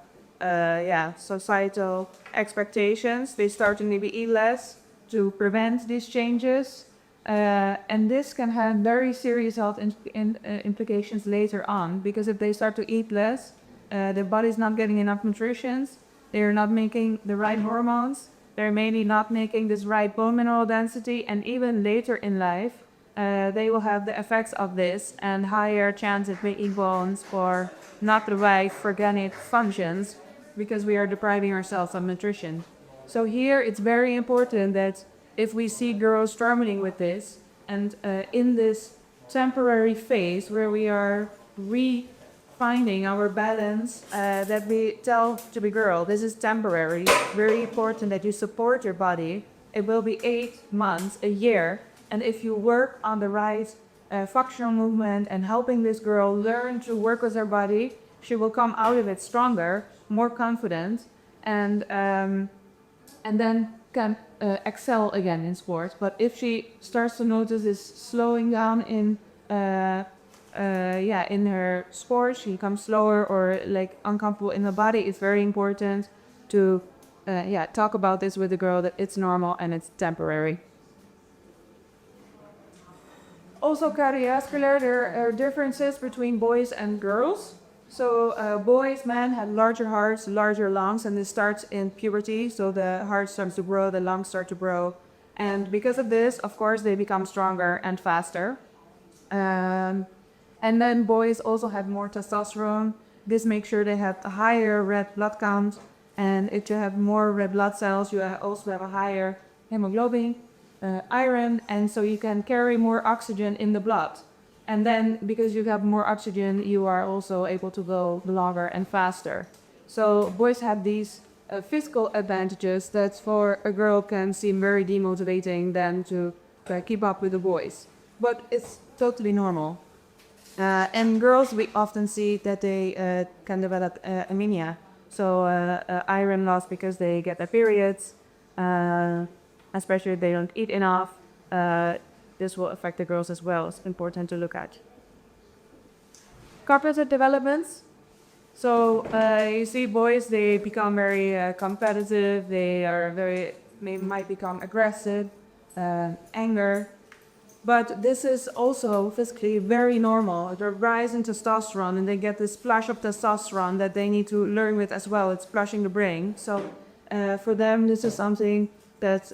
societal expectations. They start to maybe eat less to prevent these changes. And this can have very serious health implications later on, because if they start to eat less, their body's not getting enough nutrition, they're not making the right hormones, they're maybe not making this right bone mineral density, and even later in life, they will have the effects of this and higher chance of making bones or not the right organic functions because we are depriving ourselves of nutrition. So here it's very important that if we see girls struggling with this and in this temporary phase where we are refinding our balance, that we tell to the girl, this is temporary, very important that you support your body. It will be 8 months, a year, and if you work on the right functional movement and helping this girl learn to work with her body, she will come out of it stronger, more confident, and then can excel again in sports. But if she starts to notice this slowing down in her sport, she becomes slower or like uncomfortable in the body, it's very important to talk about this with the girl, that it's normal and it's temporary. Also cardiovascular, there are differences between boys and girls. So boys, men have larger hearts, larger lungs, and this starts in puberty. So the heart starts to grow, the lungs start to grow. And because of this, of course, they become stronger and faster. And then boys also have more testosterone. This makes sure they have a higher red blood count. And if you have more red blood cells, you also have a higher hemoglobin, iron, and so you can carry more oxygen in the blood. And then because you have more oxygen, you are also able to go longer and faster. So boys have these physical advantages that for a girl can seem very demotivating than to keep up with the boys. But it's totally normal. And girls, we often see that they can develop anemia. So iron loss because they get their periods, especially if they don't eat enough. This will affect the girls as well. It's important to look at. Cognitive developments. So you see boys, they become very competitive. They might become aggressive, anger. But this is also physically very normal. The rise in testosterone, and they get this flush of testosterone that they need to learn with as well. It's flushing the brain. So for them, this is something that's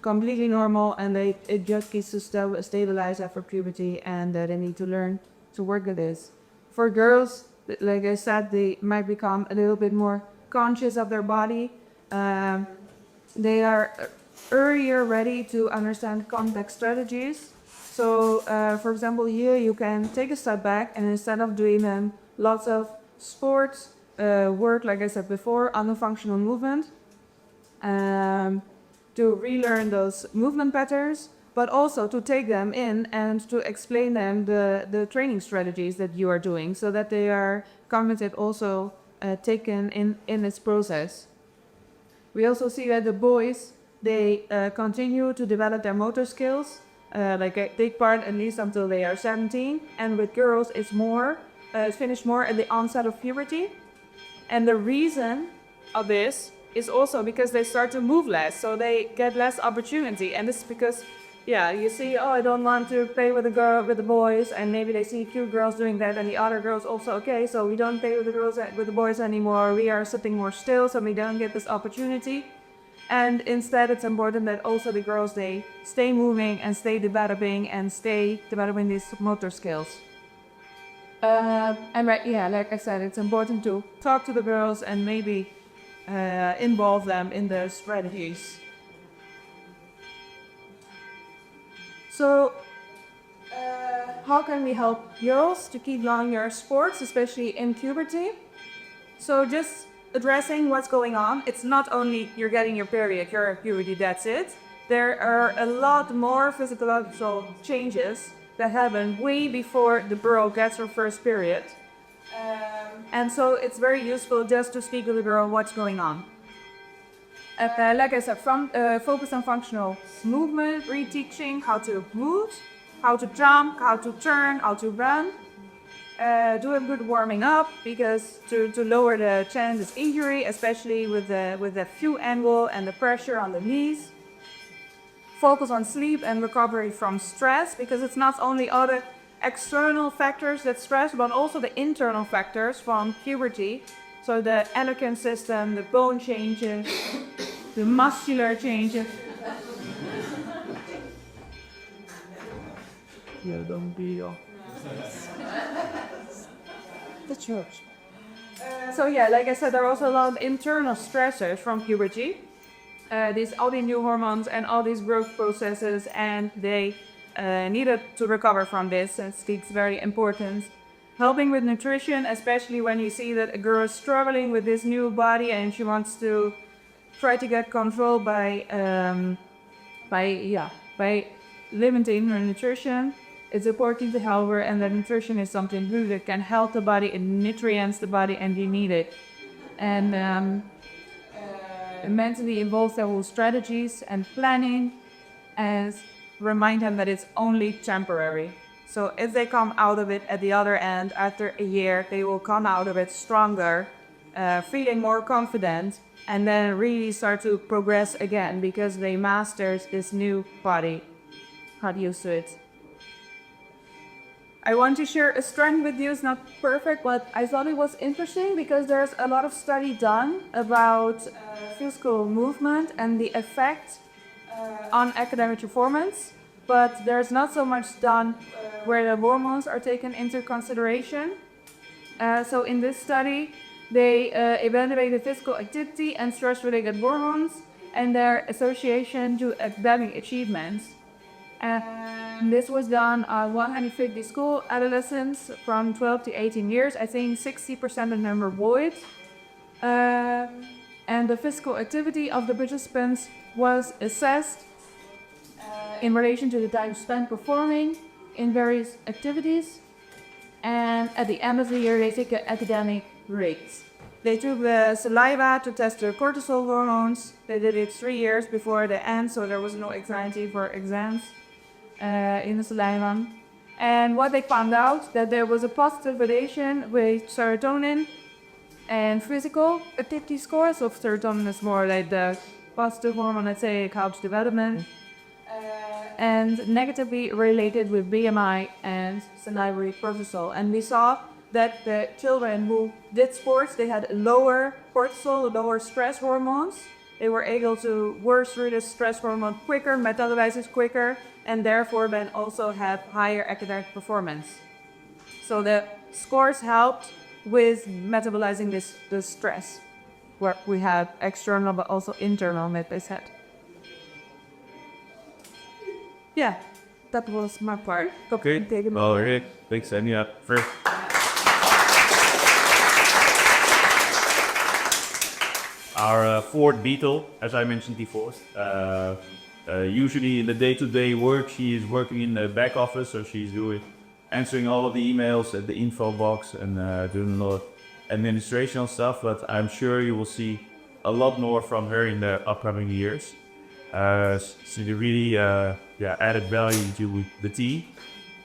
completely normal, and it just needs to stabilize after puberty, and they need to learn to work with this. For girls, like I said, they might become a little bit more conscious of their body. They are earlier ready to understand context strategies. So, for example, here you can take a step back, and instead of doing lots of sports work, like I said before, on the functional movement, to relearn those movement patterns, but also to take them in and to explain them the training strategies that you are doing, so that they are competent also taken in this process. We also see that the boys, they continue to develop their motor skills, like a big part at least until they are 17. And with girls, it's finished more at the onset of puberty. And the reason of this is also because they start to move less, so they get less opportunity. And this is because, you see, I don't want to play with the boys, and maybe they see a few girls doing that, and the other girls also, okay, so we don't play with the boys anymore. We are sitting more still, so we don't get this opportunity. And instead, it's important that also the girls, they stay moving and stay developing these motor skills. Like I said, it's important to talk to the girls and maybe involve them in the strategies. So, how can we help girls to keep going their sports, especially in puberty? So just addressing what's going on. It's not only you're getting your period, you're in puberty, that's it. There are a lot more physiological changes that happen way before the girl gets her first period. And so it's very useful just to speak with the girl what's going on. Like I said, focus on functional movement, reteaching how to move, how to jump, how to turn, how to run. Do a good warming up, because to lower the chance of injury, especially with the view angle and the pressure on the knees. Focus on sleep and recovery from stress, because it's not only all the external factors that stress, but also the internal factors from puberty. So the endocrine system, the bone changes, the muscular changes. Don't be the church. Like I said, there are also a lot of internal stressors from puberty. All the new hormones and all these growth processes, and they needed to recover from this. And it's very important. Helping with nutrition, especially when you see that a girl is struggling with this new body and she wants to try to get control by limiting her nutrition. It's important to help her, and that nutrition is something good that can help the body and nutrients the body, and you need it. And mentally involve their whole strategies and planning, and remind them that it's only temporary. So if they come out of it at the other end after a year, they will come out of it stronger, feeling more confident, and then really start to progress again because they mastered this new body, got used to it. I want to share a strength with you. It's not perfect, but I thought it was interesting because there's a lot of study done about physical movement and the effect on academic performance, but there's not so much done where the hormones are taken into consideration. So in this study, they evaluated physical activity and stress-related hormones and their association to academic achievements. And this was done on 150 school adolescents from 12 to 18 years. I think 60% of them were boys. And the physical activity of the participants was assessed in relation to the time spent performing in various activities. And at the end of the year, they took academic grades. They took the saliva to test their cortisol hormones. They did it 3 years before the end, so there was no anxiety for exams in the saliva. And what they found out, that there was a positive relation with serotonin and physical activity scores. So serotonin is more like the positive hormone, let's say, it helps development. And negatively related with BMI and salivary cortisol. And we saw that the children who did sports, they had lower cortisol, lower stress hormones. They were able to work through the stress hormone quicker, metabolize it quicker, and therefore then also have higher academic performance. So the scores helped with metabolizing the stress, where we have external but also internal, like I said. Yeah, that was my part. Okay, well, Rick, thanks, and yeah, first. Our fourth beetle, as I mentioned before, usually in the day-to-day work, she is working in the back office, so she's answering all of the emails at the info box and doing a lot of administrational stuff, but I'm sure you will see a lot more from her in the upcoming years. She really added value to the team.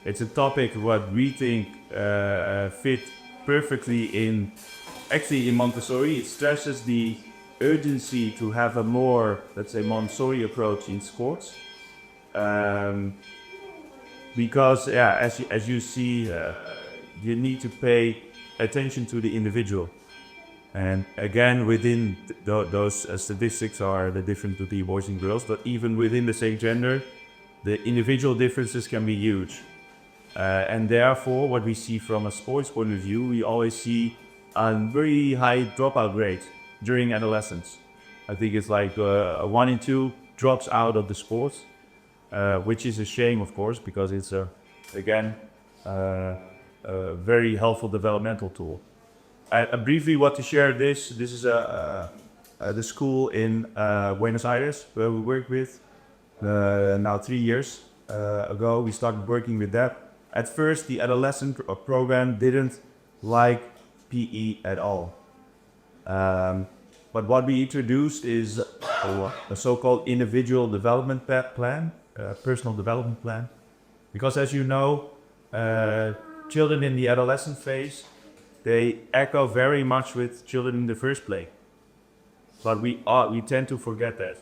It's a topic what we think fit perfectly in Montessori. It stresses the urgency to have a more, let's say, Montessori approach in sports. Because as you see, you need to pay attention to the individual. And again, within those statistics are the difference between boys and girls, but even within the same gender, the individual differences can be huge. And therefore, what we see from a sports point of view, we always see a very high dropout rate during adolescence. I think it's like 1 in 2 drops out of the sports, which is a shame, of course, because it's a very helpful developmental tool. I briefly want to share this. This is the school in Buenos Aires where we work with. Now 3 years ago, we started working with that. At first, the adolescent program didn't like PE at all. But what we introduced is a so-called individual development plan, personal development plan. Because as you know, children in the adolescent phase, they echo very much with children in the first place. But we tend to forget that.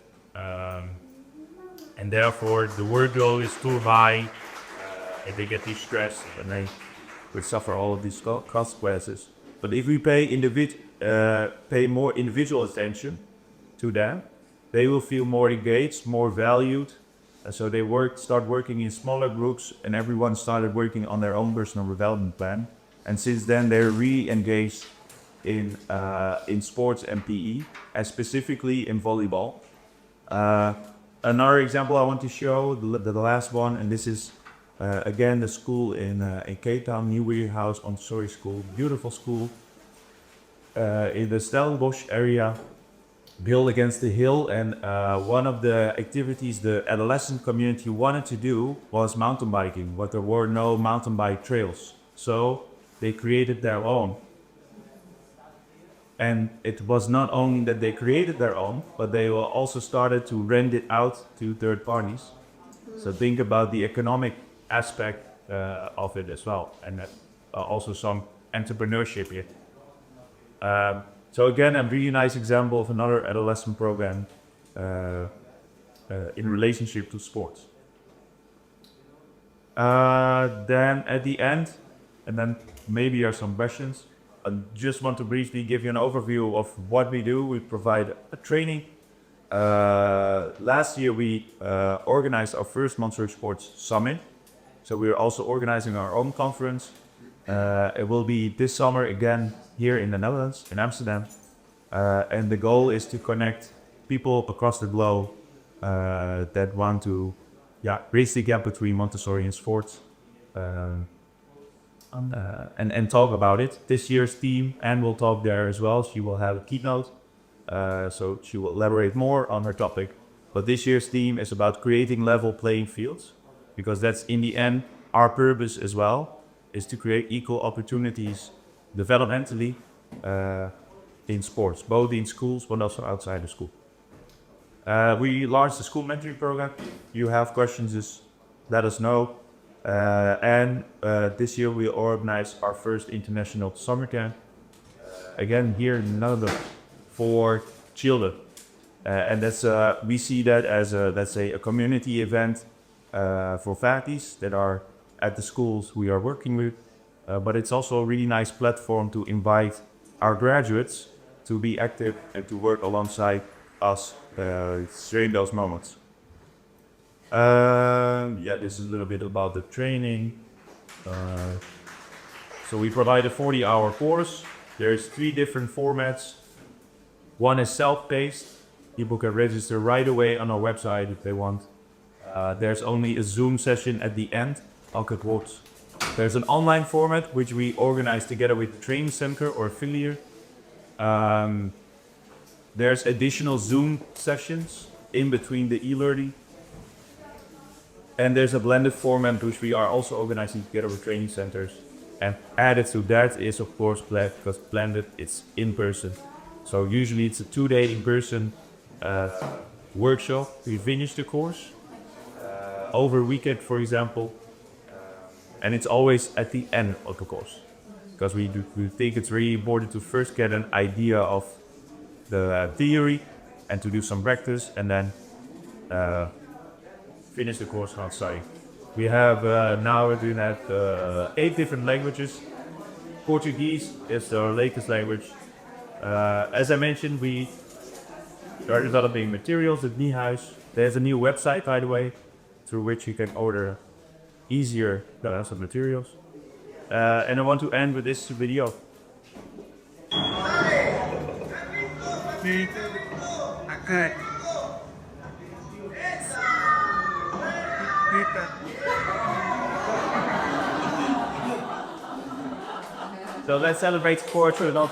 And therefore the workload is too high, and they get stressed and they would suffer all of these consequences. But if we pay more individual attention to them, they will feel more engaged, more valued. And so they start working in smaller groups, and everyone started working on their own personal development plan. And since then, they're really engaged in sports and PE, and specifically in volleyball. Another example I want to show, the last one, and this is again the school in Cape Town, New Weir House Montessori School, beautiful school in the Stellenbosch area, built against the hill. And one of the activities the adolescent community wanted to do was mountain biking, but there were no mountain bike trails, so they created their own. And it was not only that they created their own, but they also started to rent it out to third parties. So think about the economic aspect of it as well, and also some entrepreneurship here. So again, a really nice example of another adolescent program in relationship to sports. Then at the end, and then maybe there are some questions. I just want to briefly give you an overview of what we do. We provide a training. Last year we organized our first Montessori Sports Summit. So we're also organizing our own conference. It will be this summer again here in the Netherlands, in Amsterdam. And the goal is to connect people across the globe that want to bridge the gap between Montessori and sports. And talk about it. This year's theme, Anne will talk there as well. She will have a keynote, so she will elaborate more on her topic. But this year's theme is about creating level playing fields, because that's in the end our purpose as well, is to create equal opportunities developmentally in sports, both in schools but also outside the school. We launched the school mentoring program. You have questions, just let us know. And this year we organized our first international summer camp, again here in the Netherlands, for children. And that's we see that as let's say a community event for faculties that are at the schools we are working with, but it's also a really nice platform to invite our graduates to be active and to work alongside us during those moments. This is a little bit about the training. So we provide a 40-hour course. There's 3 different formats. One is self-paced. People can register right away on our website if they want. There's only a Zoom session at the end. There's an online format which we organize together with the training center or affiliate. There's additional Zoom sessions in between the e-learning. And there's a blended format which we are also organizing together with training centers. And added to that is of course because Blended it's in person. So usually it's a 2-day in person workshop. We finish the course over a weekend, for example, and it's always at the end of the course because we think it's really important to first get an idea of the theory and to do some practice and then finish the course on studying. We have now we're doing that 8 different languages. Portuguese is our latest language. As I mentioned, we are developing materials at Niehuis. There's a new website, by the way, through which you can order easier some materials. And I want to end with this video. So let's celebrate sports or not